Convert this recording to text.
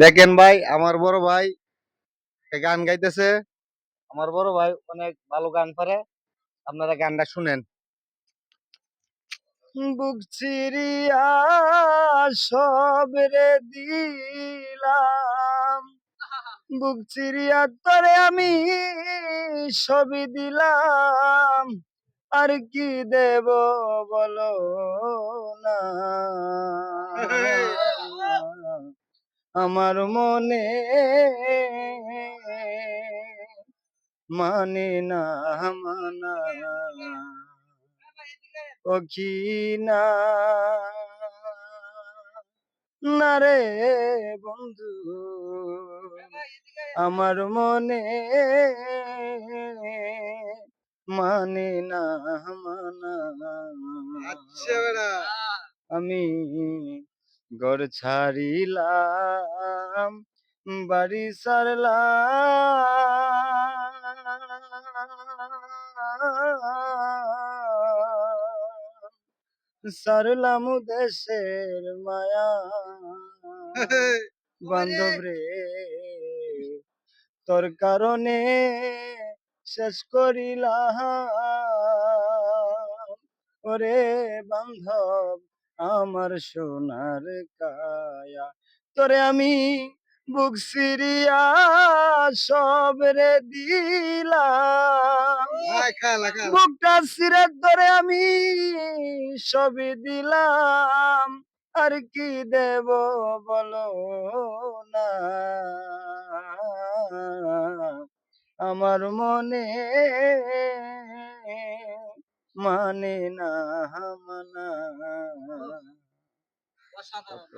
দেখেন ভাই, আমার বড় ভাই গান গাইতেছে। আমার বড় ভাই অনেক ভালো গান পারে, আপনারা গানটা শুনেন। বুক চিরিয়া সব রে দিলাম, বুক চিরিয়া তরে আমি সবই দিলাম, আর কি দেব বলো না। আমার মনে মানে না মানা, ও কি না না রে বন্ধু, আমার মনে মানে না মানা। আমি ঘর ছাড়িলাম, বাড়ি সারলাম দেশের মায়া, বান্ধব রে তোর কারণে শেষ করিলাম, ওরে বান্ধব আমার সোনার কায়া, তোরে আমি বুক সিরিয়া সব রে দিলাম, বুকটা সিরে ধরে আমি সবই দিলাম, আর কি দেব বলো না। আমার মনে মানে না মানা।